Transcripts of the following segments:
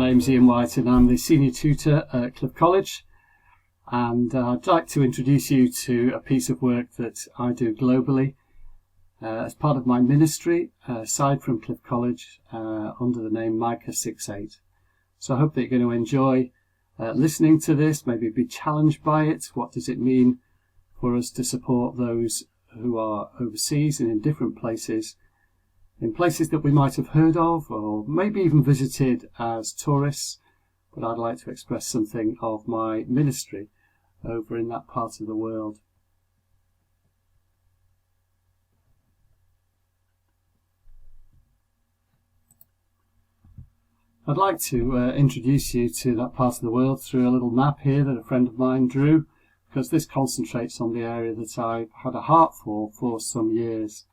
name's Ian White and I'm the Senior Tutor at Cliff College, and I'd like to introduce you to a piece of work that I do globally as part of my ministry, aside from Cliff College, under the name Micah68. So I hope that you're going to enjoy listening to this, maybe be challenged by it. What does it mean for us to support those who are overseas and in different places, in places that we might have heard of or maybe even visited as tourists, but I'd like to express something of my ministry over in that part of the world. I'd like to introduce you to that part of the world through a little map here that a friend of mine drew, because this concentrates on the area that I've had a heart for some years.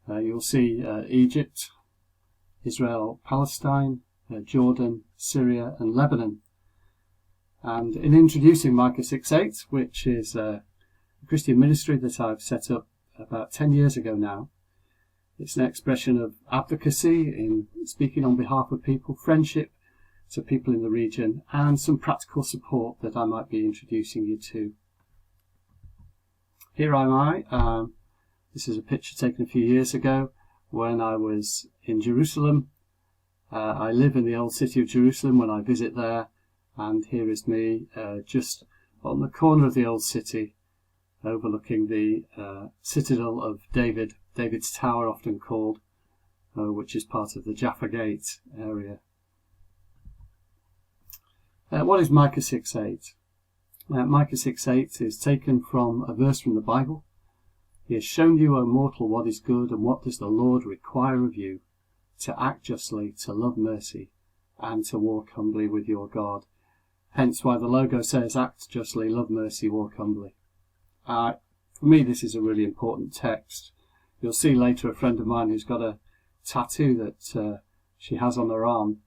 You'll see Egypt, Israel, Palestine, Jordan, Syria and Lebanon. And in introducing Micah68, which is a Christian ministry that I've set up about 10 years ago now, it's an expression of advocacy in speaking on behalf of people, friendship to people in the region, and some practical support that I might be introducing you to. Here am I. This is a picture taken a few years ago when I was in Jerusalem. I live in the old city of Jerusalem when I visit there, and here is me just on the corner of the old city, overlooking the citadel of David, David's Tower often called, which is part of the Jaffa Gate area. What is Micah68? Micah68 is taken from a verse from the Bible. He has shown you, O mortal, what is good, and what does the Lord require of you? To act justly, to love mercy, and to walk humbly with your God. Hence why the logo says, act justly, love mercy, walk humbly. For me, this is a really important text. You'll see later a friend of mine who's got a tattoo that she has on her arm.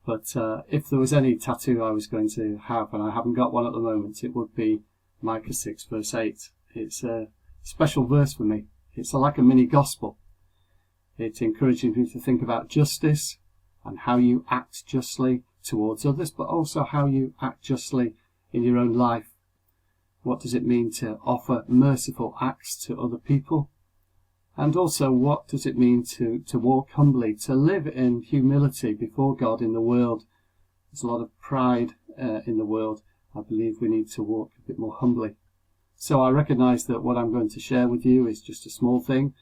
But if there was any tattoo I was going to have, and I haven't got one at the moment, it would be Micah 6 verse 8. It's a special verse for me. It's like a mini gospel. It encourages me to think about justice and how you act justly towards others, but also how you act justly in your own life. What does it mean to offer merciful acts to other people? And also, what does it mean to walk humbly, to live in humility before God in the world? There's a lot of pride in the world. I believe we need to walk a bit more humbly. So I recognise that what I'm going to share with you is just a small thing.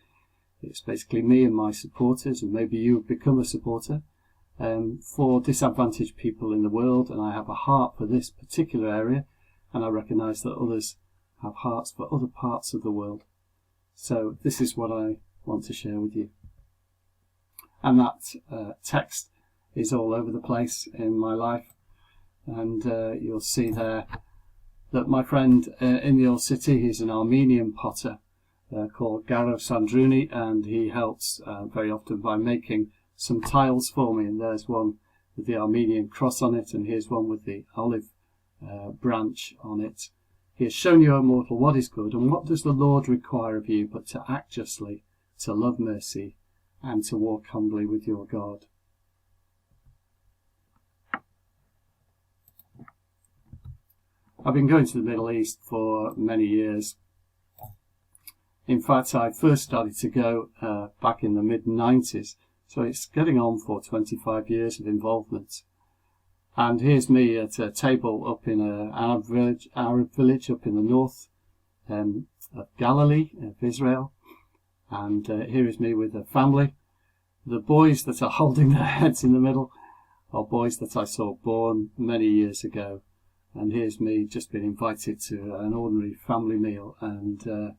It's basically me and my supporters, and maybe you've become a supporter, for disadvantaged people in the world, and I have a heart for this particular area, and I recognise that others have hearts for other parts of the world. So this is what I want to share with you. And that text is all over the place in my life, and you'll see there that my friend in the old city, he's an Armenian potter called Garo Sandruni, and he helps very often by making some tiles for me. And there's one with the Armenian cross on it, and here's one with the olive branch on it. He has shown you, O mortal, what is good, and what does the Lord require of you but to act justly, to love mercy, and to walk humbly with your God. I've been going to the Middle East for many years. In fact, I first started to go back in the mid-90s, so it's getting on for 25 years of involvement. And here's me at a table up in an Arab village up in the north of Galilee, of Israel. And here is me with a family. The boys that are holding their heads in the middle are boys that I saw born many years ago. And here's me just being invited to an ordinary family meal. And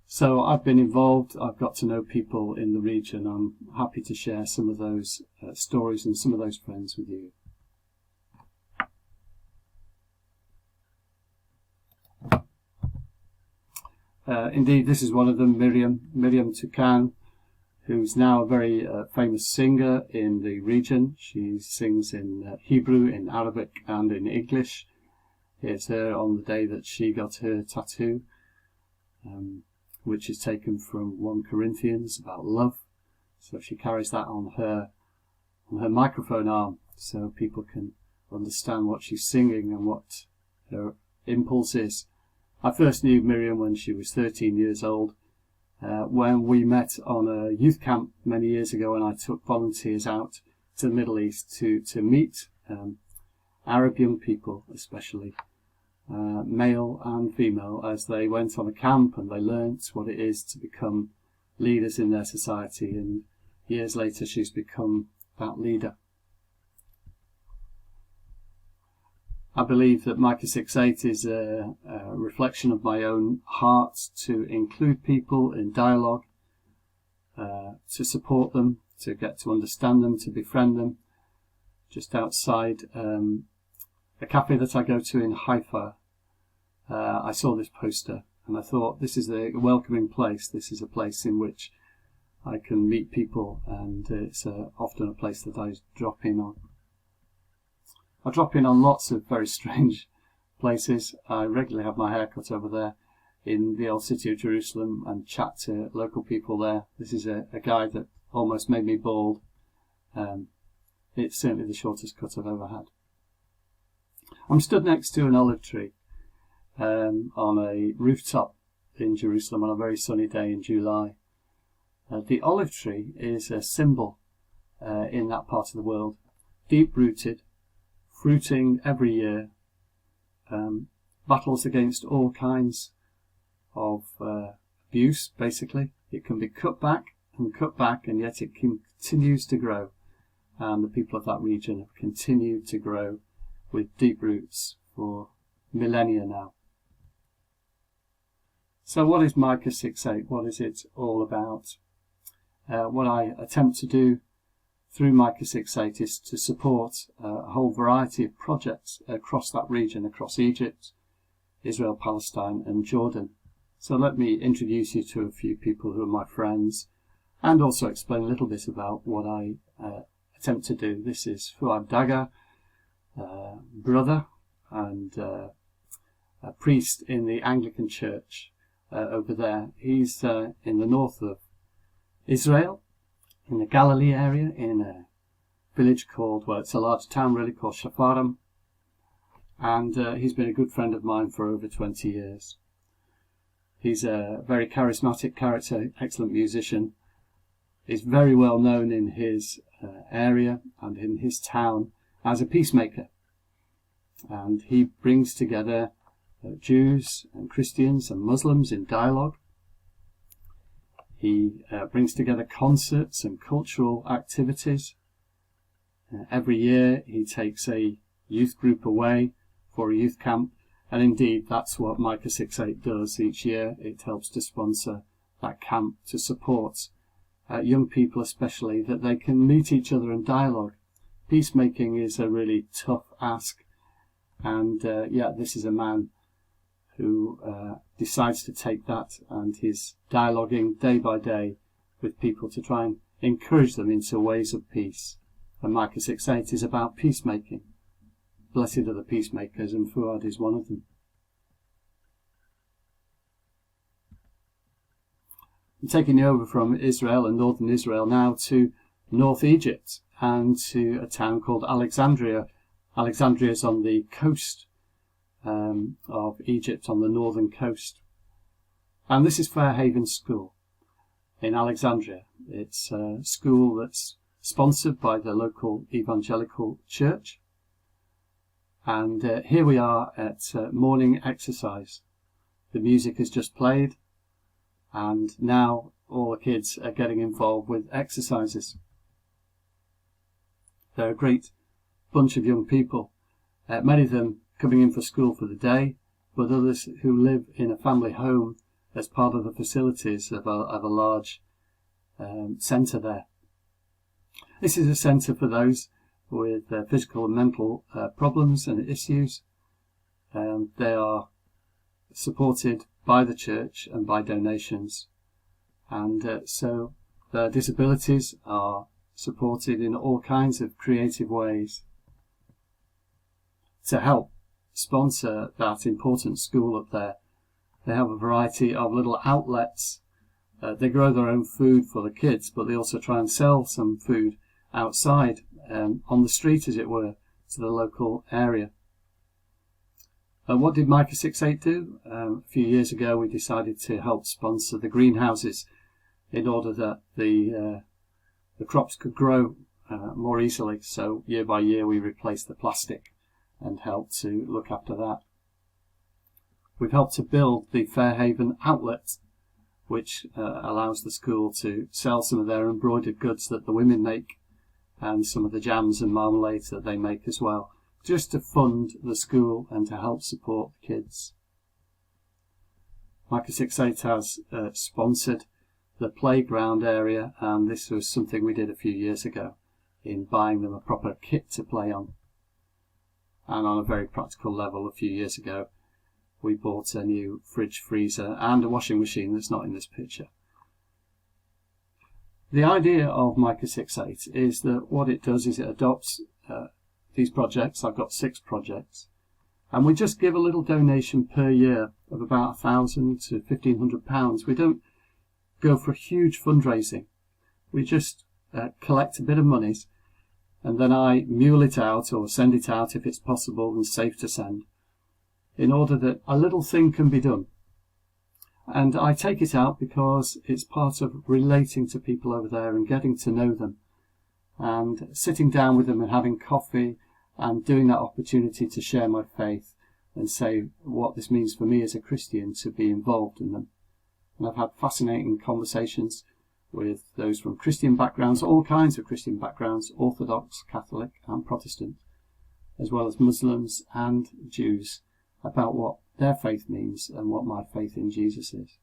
so I've been involved. I've got to know people in the region. I'm happy to share some of those stories and some of those friends with you. Indeed, this is one of them, Miriam Tukan, who's now a very famous singer in the region. She sings in Hebrew, in Arabic and in English. Here's her on the day that she got her tattoo, which is taken from 1 Corinthians about love. So she carries that on her microphone arm so people can understand what she's singing and what her impulse is. I first knew Miriam when she was 13 years old, when we met on a youth camp many years ago, and I took volunteers out to the Middle East to meet Arab young people, especially male and female, as they went on a camp and they learnt what it is to become leaders in their society, and years later she's become that leader. I believe that Micah68 is a reflection of my own heart to include people in dialogue, to support them, to get to understand them, to befriend them. Just outside a cafe that I go to in Haifa, I saw this poster and I thought, this is a welcoming place. This is a place in which I can meet people, and it's often a place that I drop in on. I drop in on lots of very strange places. I regularly have my hair cut over there in the old city of Jerusalem and chat to local people there. This is a guy that almost made me bald. It's certainly the shortest cut I've ever had. I'm stood next to an olive tree on a rooftop in Jerusalem on a very sunny day in July. The olive tree is a symbol in that part of the world, deep-rooted, fruiting every year, battles against all kinds of abuse, basically. It can be cut back, and yet it continues to grow. And the people of that region have continued to grow with deep roots for millennia now. So what is Micah68? What is it all about? What I attempt to do through Micah68 is to support a whole variety of projects across that region, across Egypt, Israel, Palestine and Jordan. So let me introduce you to a few people who are my friends, and also explain a little bit about what I attempt to do. This is Fuad Daga, brother and a priest in the Anglican Church over there. He's in the north of Israel, in the Galilee area, in a village called, well, it's a large town really, called Shafarim. And he's been a good friend of mine for over 20 years. He's a very charismatic character, excellent musician. He's very well known in his area and in his town as a peacemaker. And he brings together Jews and Christians and Muslims in dialogue. He brings together concerts and cultural activities. Every year he takes a youth group away for a youth camp, and indeed that's what Micah68 does each year. It helps to sponsor that camp to support young people especially, that they can meet each other in dialogue. Peacemaking is a really tough ask, and this is a man who decides to take that, and he's dialoguing day by day with people to try and encourage them into ways of peace. And Micah68 is about peacemaking. Blessed are the peacemakers, and Fuad is one of them. I'm taking you over from Israel and northern Israel now to North Egypt and to a town called Alexandria. Alexandria is on the coast of Egypt, on the northern coast. And this is Fairhaven School in Alexandria. It's a school that's sponsored by the local evangelical church. And here we are at morning exercise. The music has just played, and now all the kids are getting involved with exercises. They're a great bunch of young people, many of them coming in for school for the day, but others who live in a family home as part of the facilities of a large centre there. This is a centre for those with physical and mental problems and issues. They are supported by the church and by donations, and so their disabilities are supported in all kinds of creative ways. To help sponsor that important school up there, they have a variety of little outlets. They grow their own food for the kids, but they also try and sell some food outside on the street, as it were, to the local area. What did Micah68 do? A few years ago we decided to help sponsor the greenhouses in order that the crops could grow more easily. So year by year we replaced the plastic and helped to look after that. We've helped to build the Fairhaven outlet, which allows the school to sell some of their embroidered goods that the women make, and some of the jams and marmalades that they make as well, just to fund the school and to help support the kids. Micah68 has sponsored the playground area, and this was something we did a few years ago in buying them a proper kit to play on. And on a very practical level, a few years ago we bought a new fridge, freezer and a washing machine that's not in this picture. The idea of Micah68 is that what it does is it adopts these projects. I've got 6 projects, and we just give a little donation per year of about £1,000 to £1,500. We don't go for huge fundraising. We just collect a bit of monies, and then I mule it out or send it out if it's possible and safe to send, in order that a little thing can be done. And I take it out because it's part of relating to people over there and getting to know them, and sitting down with them and having coffee and doing that opportunity to share my faith and say what this means for me as a Christian to be involved in them. And I've had fascinating conversations with those from Christian backgrounds, all kinds of Christian backgrounds, Orthodox, Catholic and Protestant, as well as Muslims and Jews, about what their faith means and what my faith in Jesus is.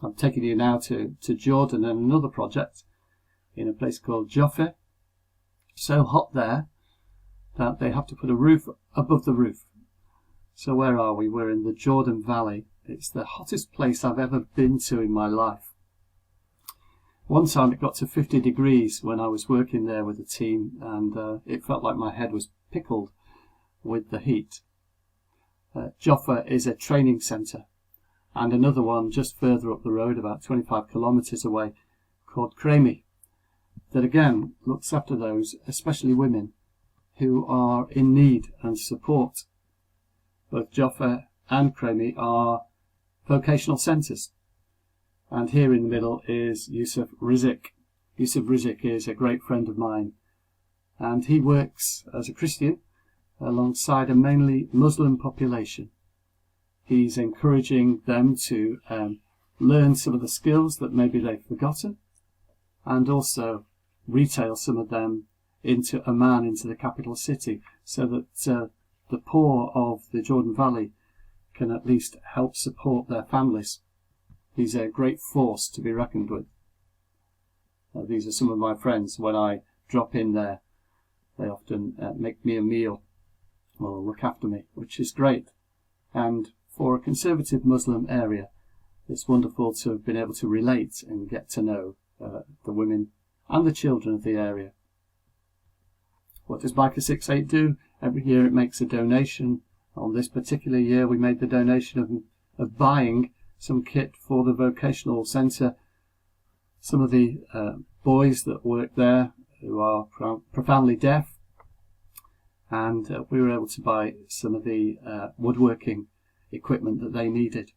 I'm taking you now to Jordan and another project in a place called Jaffa. So hot there that they have to put a roof above the roof. So where are we? We're in the Jordan Valley. It's the hottest place I've ever been to in my life. One time it got to 50 degrees when I was working there with a team, and it felt like my head was pickled with the heat. Jaffa is a training centre, and another one just further up the road, about 25 kilometres away, called Cremi, that again looks after those, especially women, who are in need and support. Both Jaffa and Cremi are vocational centres, and here in the middle is Yusuf Rizik. Yusuf Rizik is a great friend of mine, and he works as a Christian alongside a mainly Muslim population. He's encouraging them to learn some of the skills that maybe they've forgotten, and also retail some of them into Amman, into the capital city, so that the poor of the Jordan Valley can at least help support their families. He's a great force to be reckoned with. These are some of my friends. When I drop in there, they often make me a meal or look after me, which is great. And for a conservative Muslim area, it's wonderful to have been able to relate and get to know the women and the children of the area. What does Micah68 do? Every year it makes a donation. On this particular year we made the donation of buying some kit for the vocational centre. Some of the boys that work there who are profoundly deaf, and we were able to buy some of the woodworking equipment that they needed.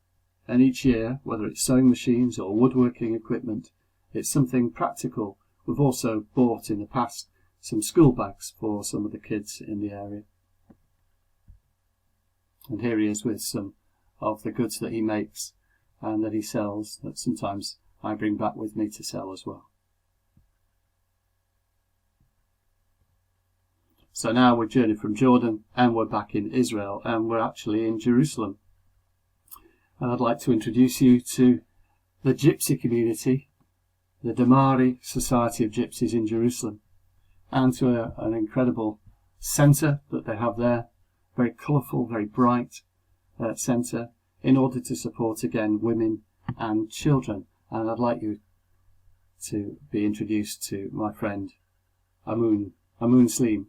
And each year, whether it's sewing machines or woodworking equipment, it's something practical. We've also bought in the past some school bags for some of the kids in the area. And here he is with some of the goods that he makes and that he sells, that sometimes I bring back with me to sell as well. So now we've journeyed from Jordan and we're back in Israel, and we're actually in Jerusalem. And I'd like to introduce you to the gypsy community, the Damari Society of Gypsies in Jerusalem, and to an incredible centre that they have there, very colourful, very bright centre, in order to support again women and children. And I'd like you to be introduced to my friend Amun Sleem.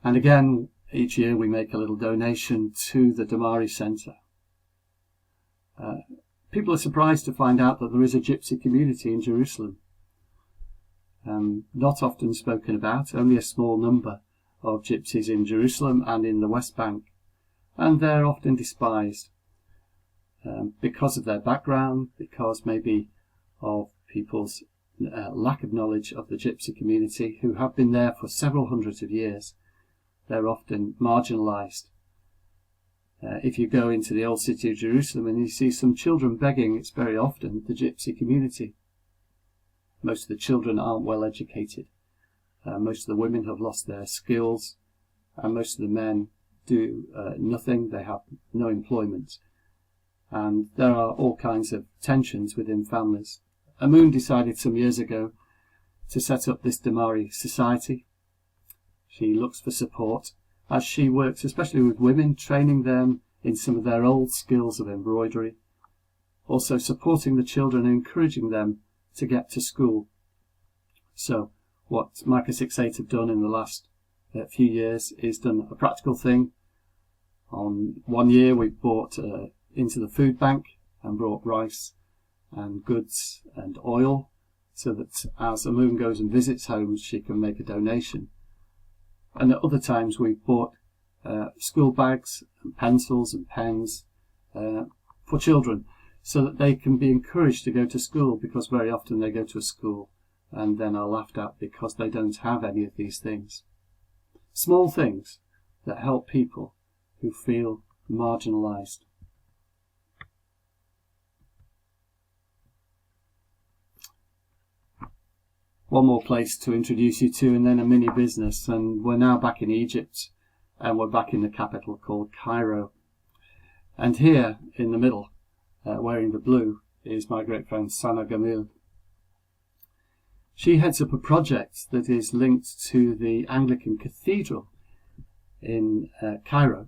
And again, each year we make a little donation to the Damari Centre. People are surprised to find out that there is a gypsy community in Jerusalem. not often spoken about, only a small number of gypsies in Jerusalem and in the West Bank, and they're often despised because of their background, because maybe of people's lack of knowledge of the gypsy community who have been there for several hundreds of years. They're often marginalised. If you go into the old city of Jerusalem and you see some children begging, it's very often the gypsy community. Most of the children aren't well educated. Most of the women have lost their skills, and most of the men do nothing. They have no employment. And there are all kinds of tensions within families. Amun decided some years ago to set up this Damari society. She looks for support as she works especially with women, training them in some of their old skills of embroidery, also supporting the children and encouraging them to get to school. So what Micah68 have done in the last few years is done a practical thing. On 1 year we've bought into the food bank and brought rice and goods and oil, so that as Amun goes and visits homes she can make a donation. And at other times we've bought school bags and pencils and pens for children, so that they can be encouraged to go to school, because very often they go to a school and then are laughed at because they don't have any of these things. Small things that help people who feel marginalised. One more place to introduce you to, and then a mini business. And we're now back in Egypt, and we're back in the capital called Cairo. And here in the middle, wearing the blue, is my great friend Sana Gamil. She heads up a project that is linked to the Anglican Cathedral in Cairo.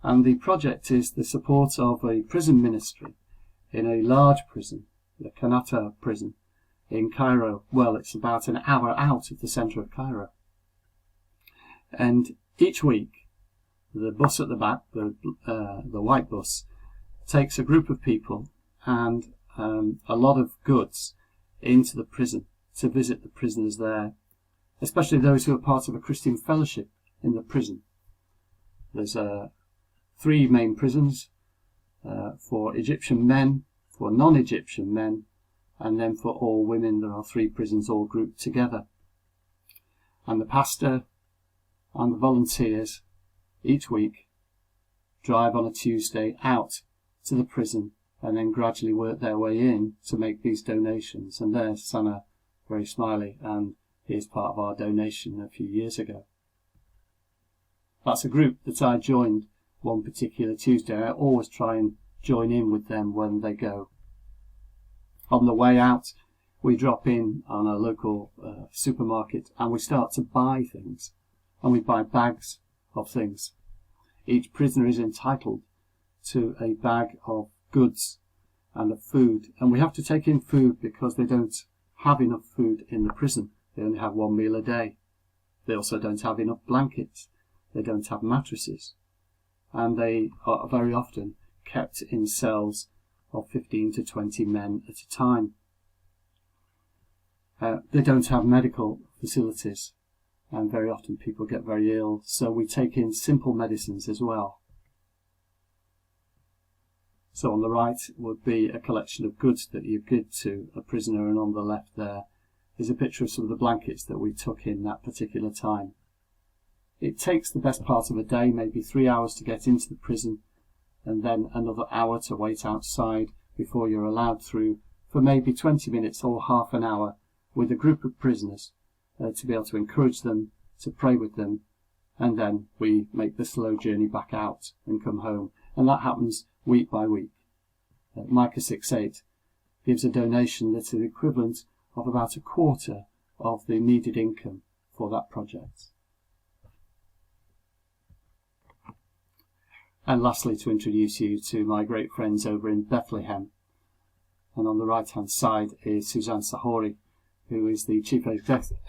And the project is the support of a prison ministry in a large prison, the Kanata prison, in Cairo. Well, it's about an hour out of the centre of Cairo. And each week, the bus at the back, the white bus, takes a group of people and a lot of goods into the prison to visit the prisoners there, especially those who are part of a Christian fellowship in the prison. There's 3 main prisons for Egyptian men, for non-Egyptian men, and then for all women there are 3 prisons all grouped together. And the pastor and the volunteers each week drive on a Tuesday out to the prison and then gradually work their way in to make these donations. And there's Sana, very smiley, and here's part of our donation a few years ago. That's a group that I joined one particular Tuesday. I always try and join in with them when they go. On the way out, we drop in on a local supermarket and we start to buy things. And we buy bags of things. Each prisoner is entitled to a bag of goods and of food. And we have to take in food because they don't have enough food in the prison. They only have 1 meal a day. They also don't have enough blankets. They don't have mattresses. And they are very often kept in cells of 15 to 20 men at a time. They don't have medical facilities, and very often people get very ill, so we take in simple medicines as well. So on the right would be a collection of goods that you give to a prisoner, and on the left there is a picture of some of the blankets that we took in that particular time. It takes the best part of a day, maybe 3 hours to get into the prison, and then another hour to wait outside before you're allowed through for maybe 20 minutes or half an hour with a group of prisoners to be able to encourage them, to pray with them, and then we make the slow journey back out and come home. And that happens week by week. Micah68 gives a donation that's the equivalent of about a quarter of the needed income for that project. And lastly, to introduce you to my great friends over in Bethlehem. And on the right-hand side is Suzanne Sahori, who is the Chief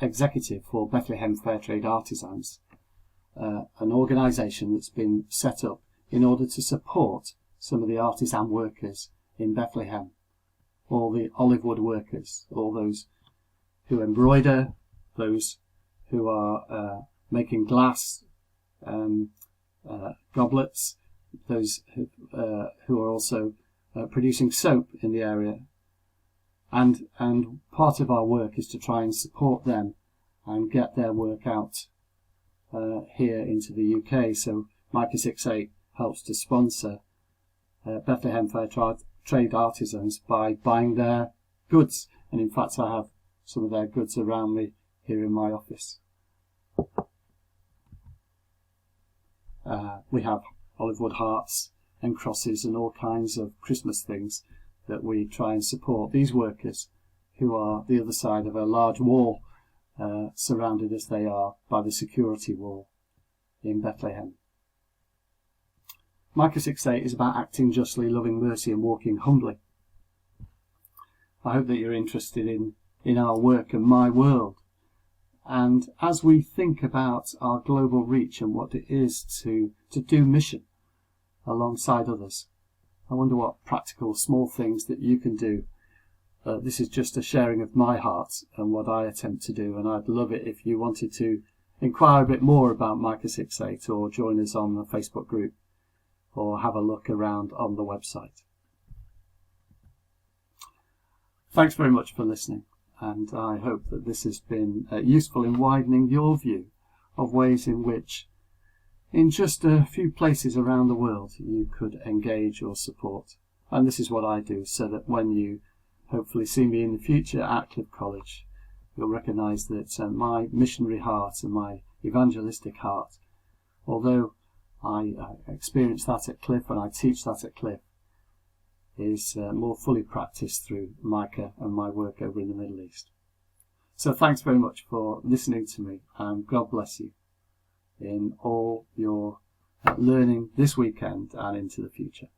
Executive for Bethlehem Fair Trade Artisans, an organisation that's been set up in order to support some of the artisan workers in Bethlehem, all the olive wood workers, all those who embroider, those who are making glass goblets, those who are also producing soap in the area. And part of our work is to try and support them and get their work out here into the UK. So Micah68 helps to sponsor Bethlehem Fair Trade artisans by buying their goods. And in fact, I have some of their goods around me here in my office. We have olive wood hearts and crosses and all kinds of Christmas things that we try and support these workers who are the other side of a large wall, surrounded as they are by the security wall in Bethlehem. Micah68 is about acting justly, loving mercy and walking humbly. I hope that you're interested in our work and my world. And as we think about our global reach and what it is to do mission alongside others, I wonder what practical small things that you can do. This is just a sharing of my heart and what I attempt to do, and I'd love it if you wanted to inquire a bit more about Micah68 or join us on the Facebook group or have a look around on the website. Thanks very much for listening, and I hope that this has been useful in widening your view of ways in which in just a few places around the world you could engage or support. And this is what I do, so that when you hopefully see me in the future at Cliff College, you'll recognise that my missionary heart and my evangelistic heart, although I experience that at Cliff and I teach that at Cliff, is more fully practiced through Micah and my work over in the Middle East. So thanks very much for listening to me, and God bless you in all your learning this weekend and into the future.